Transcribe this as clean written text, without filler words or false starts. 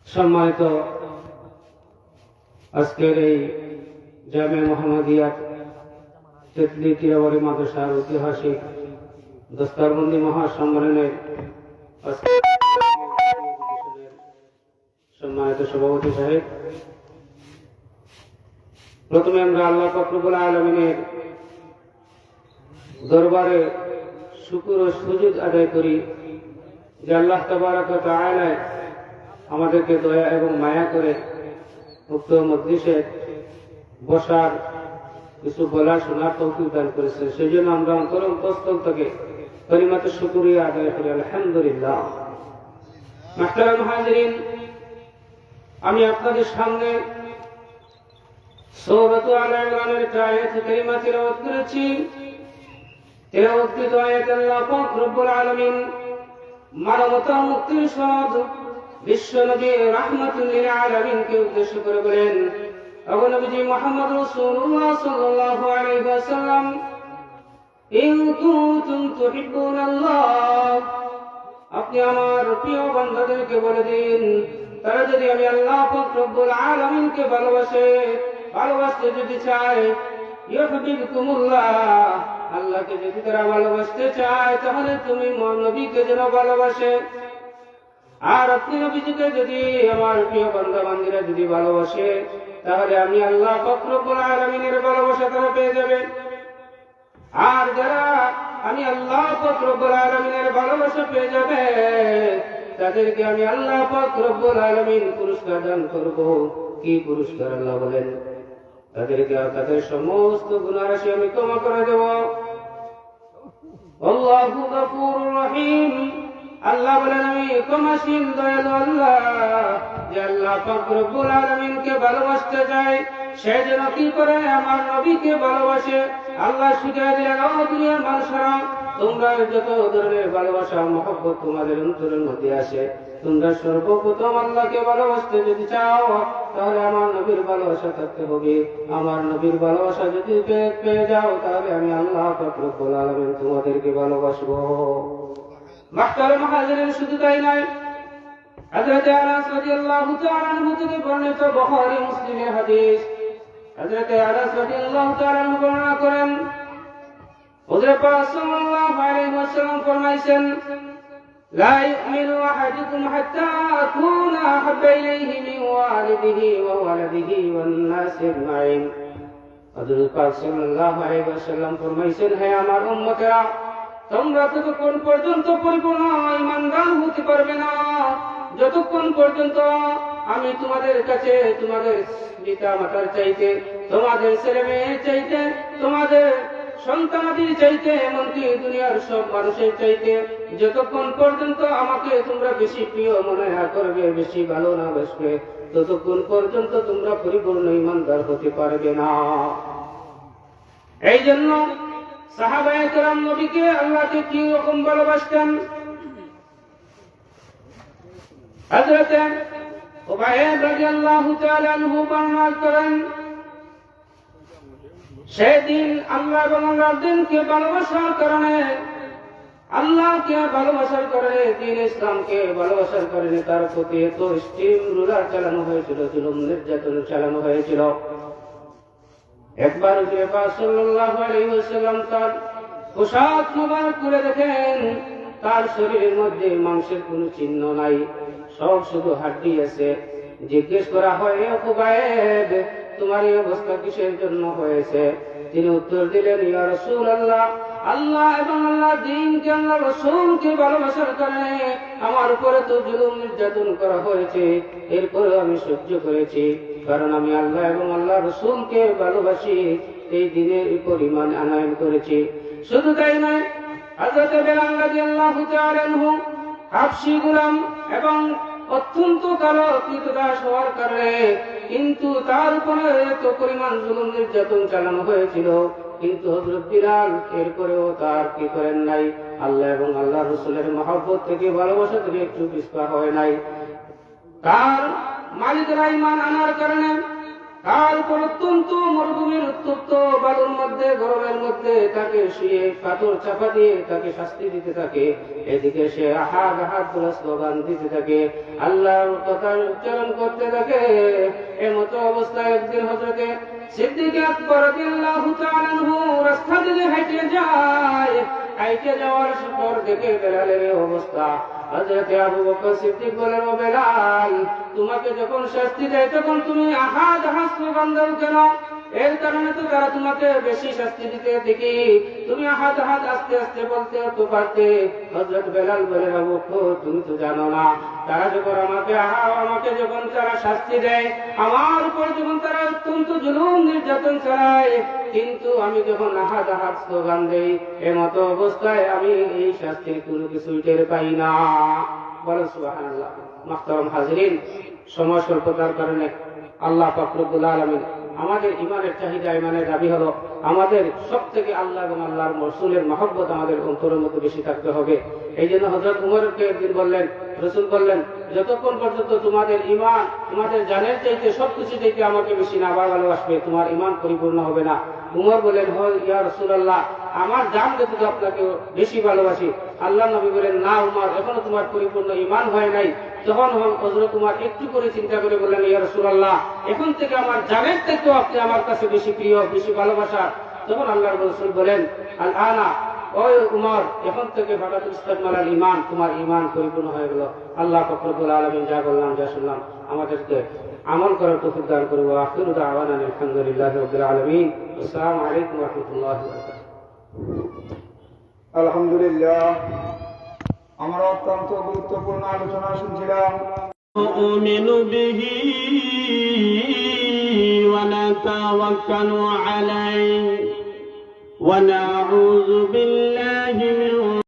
সম্মানিত আজকের এই জামে মোহাম্মদিয়া তেতলি তীরাবাড়ি মাদ্রাসার ঐতিহাসিক দস্তারবন্দি মহাসম্মেলনের সম্মানিত সভাপতি সাহেব, প্রথমে আমরা আল্লাহ পাক রব্বুল আলামিনের দরবারে শুকর ও সুজুদ আদায় করি যে আল্লাহ তাবারক ওয়া তাআলা আমাদেরকে দয়া এবং মায়া করে উক্ত মজলিসে বসার কিছু বলা শোনার তৌফিক দান করেছে। সেই জন্য আমরা অন্তরস্থল থেকে কালিমাতুশ শুকরিয়া আদায় করি আলহামদুলিল্লাহ। মাহতারাম হাজিরিন, আমি আপনাদের সামনে সূরাতুল আলে ইমরানের আয়াত কারিমা তিলাওয়াত করেছি। তিলাওয়াতকৃত আয়াতে আল্লাহ পাক রব্বুল আলামিন মানবতা মুক্তির সনদ বিশ্ব নবী রাহমাতুল লিল আলামিনকে উদ্দেশ্য করে বলেন, ও নবীজি মুহাম্মদ রাসূলুল্লাহ সাল্লাল্লাহু আলাইহি ওয়াসাল্লাম, ইন কুনতুম তুহিব্বুনাল্লাহ, আপনি আমার প্রিয় বান্দাদেরকে বলে দিন, তারা যদি আমি আল্লাহ পাক রব্বুল আলামিনকে ভালোবাসতে যদি চায়, ইউহিব্বুকুমুল্লাহ, আল্লাহকে যদি তারা ভালোবাসতে চায় তাহলে তুমি নবীকে যেন ভালোবাসে। আর আপনি নবীজিকে যদি আমার প্রিয় বান্দা বান্দীরা যদি ভালোবাসে তাহলে আমি আল্লাহ পাক রব্বুল আলামিনের ভালোবাসা তারা পেয়ে যাবে। আর যারা আমি আল্লাহ পাক রব্বুল আলামিনের ভালোবাসা পেয়ে যাবে তাদেরকে আমি আল্লাহ পাক রব্বুল আলামিন পুরস্কার দান করব। কি পুরস্কার? আল্লাহ বলেন, তাদেরকে তাদের সমস্ত গুনাহ রাশি আমি ক্ষমা করে দেব। আল্লাহু গফুরুর রহিম, আল্লাহ বলেন আমি ক্ষমাশীল দয়ালু আল্লাহ। যে আল্লাহ পাক রব্বুল আলামিনকে ভালোবাসতে চায় সে যেন কি করে? আমার নবীকে ভালোবাসে। আল্লাহ শিখিয়ে দিলেন, ও দুনিয়ার মানুষেরা, তোমরা যত ধরনের ভালোবাসা মহব্বত তোমাদের অন্তরের মধ্যে আসে, তোমরা সর্বপ্রথম আল্লাহকে ভালোবাসতে যদি চাও তাহলে আমার নবীর ভালোবাসা থাকতে হবে। আমার নবীর ভালোবাসা যদি পেয়ে যাও তাহলে আমি আল্লাহ পাক রব্বুল আলামিন তোমাদেরকে ভালোবাসবো। মাহতারাম হাজিরিন, শুধু তাই নয়, হযরত আনাস রাদিয়াল্লাহু তাআলা আনহু থেকে বর্ণিত বুখারী মুসলিমের হাদিস, হযরত আনাস রাদিয়াল্লাহু তাআলা আনহু বর্ণনা করেন, হুজুর পাক সাল্লাল্লাহু আলাইহি ওয়াসাল্লাম ফরমাইছেন, লা ইউমিনু আহাদুকুম হাত্তা আকুনা আহাব্বা ইলাইহি মিন ওয়ালিদিহি ওয়া ওয়ালাদিহি ওয়ান নাসি আজমাইন। হুজুর পাক সাল্লাল্লাহু আলাইহি ওয়াসাল্লাম ফরমাইছেন, হে আমার উম্মতেরা, তোমরা ততক্ষণ পর্যন্ত পরিপূর্ণ ঈমানদার হতে পারবে না যতক্ষণ পর্যন্ত আমি তোমাদের কাছে তোমাদের পিতা মাতার চাইতে, তোমাদের ছেলে মেয়ের চাইতে, তোমাদের সন্তানাদির চাইতে, এমনকি দুনিয়ার সব মানুষের চাইতে যতক্ষণ পর্যন্ত আমাকে তোমরা বেশি প্রিয় মনে করবে, বেশি ভালো না বাসবে, ততক্ষণ পর্যন্ত তোমরা পরিপূর্ণ ঈমানদার হতে পারবে না। এই জন্য সাহাবায়ে কেরাম নবীকে আল্লাহকে কি রকম ভালোবাসতেন? হযরত উবাইদ রাদিয়াল্লাহু তাআলা আনহু বর্ণনা করেন, সেদিন আল্লাহ এবং আল্লাহর দিনকে ভালোবাসার কারণে, আল্লাহকে ভালোবাসার কারণে, দ্বীন ইসলামকে ভালোবাসার কারণে তার প্রতি এত স্টিম রুলার চালানো হয়েছিল, জুলুম নির্যাতন চালানো হয়েছিল। একবার হুজুর পাক সাল্লাল্লাহু আলাইহি ওয়াসাল্লাম তার পোশাক মোবারক খুলে দেখেন তার শরীরের মধ্যে মাংসের কোনো চিহ্ন নাই, সব শুধু হাড্ডি আছে। জিজ্ঞেস করা হয়, ও উবাইদ, তোমার এই অবস্থা কিসের জন্য হয়েছে? তিনি উত্তর দিলেন, ইয়া রাসূলুল্লাহ, আল্লাহ এবং আল্লাহর দ্বীনকে, আল্লাহর রাসূলকে ভালোবাসার কারণে আমার উপরে তো জুলুম নির্যাতন করা হয়েছে, এরপরে আমি সহ্য করেছি, কারণ আমি আল্লাহ এবং আল্লাহর রাসূলকে ভালোবাসি, এই দ্বীনের উপর ঈমান আনয়ন করেছি। শুধু তাই নয়, হযরত বেলাল রাদিয়াল্লাহু তাআলা আনহু হাবশী গোলাম এবং অত্যন্ত কালো কৃতদাস হওয়ার কারণে কিন্তু তার উপরে এত পরিমাণ জুলুম নির্যাতন চালানো হয়েছিল, কিন্তু হযরত বিলাল এরপরেও তার কি করেন নাই? আল্লাহ এবং আল্লাহ রাসূলের মহব্বত থেকে, ভালোবাসা থেকে একটু পিছপা হয় নাই। তার মালিকেরা ঈমান আনার কারণে তারপর অত্যন্ত মরুভূমির উত্তপ্ত বালুর মধ্যে গরমের মধ্যে তাকে শুয়ে পাথর চাপা দিয়ে তাকে শাস্তি দিতে থাকে। এদিকে সে আহাদ আহাদ বলে স্লোগান দিতে থাকে, আল্লাহর কথা উচ্চারণ করতে থাকে। এমতো অবস্থায় একদিন হযরতে সিদ্দিক আকবর রাদিয়াল্লাহু তাআলা আনহু রাস্তা দিয়ে হেঁটে যায়। হেঁটে যাওয়ার পর দেখে বেলালের অবস্থা। হযরতে আবু বকর সিদ্দিক বলেন, ও বেলাল, তোমাকে যখন শাস্তি দেয় তখন তুমি আহাদ আহাদ স্লোগান দাও কেন? এর কারণে তো তারা তোমাকে বেশি শাস্তি দিতে দেখি, তুমি আহাদ আহাদ আস্তে আস্তে বলতে তো পারতে। হযরত বেলাল বলেন, আবু বকর, তুমি তো জানো না, তারা যখন আমাকে যখন তারা শাস্তি দেয়, আমার উপর যখন তারা অত্যন্ত জুলুম নির্যাতন চালায়, কিন্তু আমি যখন আহাদ আহাদ স্লোগান দেই, এমতো অবস্থায় আমি এই শাস্তির কোনো কিছু টের পাই না। বলেন সুবহানাল্লাহ। মুহতারাম হাজিরিন, সময় স্বল্পতার কারণে আল্লাহ পাক রব্বুল আলামিন আমাদের ইমানের চাহিদা, ইমানের দাবি হলো আমাদের সব থেকে আল্লাহ এবং আল্লাহর রাসূলের মহব্বত আমাদের অন্তরের মধ্যে বেশি থাকতে হবে। এই জন্য হযরত উমরকে একদিন বললেন, রাসূল বললেন, যতক্ষণ পর্যন্ত তোমাদের ইমান তোমাদের জানের চাইতে সবকিছু চাইতে আমাকে বেশি না ভালোবাসবে, তোমার ইমান পরিপূর্ণ হবে না। উমর বলেন, ইয়া রাসূলুল্লাহ, আমার জান দেখে তো আপনাকে বেশি ভালোবাসি। আল্লাহ নবী বলেন, না উমর, এখনো তোমার পরিপূর্ণ ইমান হয় নাই। তখন হযরত উমর একটু করে চিন্তা করে বললেন, ইয়া রাসূলুল্লাহ, এখন থেকে আমার জানের থেকেও আপনি আমার কাছে বেশি প্রিয়, বেশি ভালোবাসা। তখন আল্লাহর রাসূল বলেন, আল আনা, ওই উমর, এখন থেকে ফাকাতুল ইস্তাকমালাল ঈমান, তোমার ঈমান পরিপূর্ণ হয়ে গেল। আল্লাহ পাক রব্বুল আলামিন যা বললাম, যা শুনলাম, আমাদেরকে আমল করার তৌফিক দান করুন। ওয়া আখিরু দাওয়ানা আলহামদুলিল্লাহি রাব্বিল আলামিন। আসসালামু আলাইকুম ওয়া রাহমাতুল্লাহি ওয়া বারাকাতুহু। আলহামদুলিল্লাহ, আমরা অত্যন্ত গুরুত্বপূর্ণ আলোচনা শুনছিলাম। نؤمن به ونتوكل عليه ونعوذ بالله من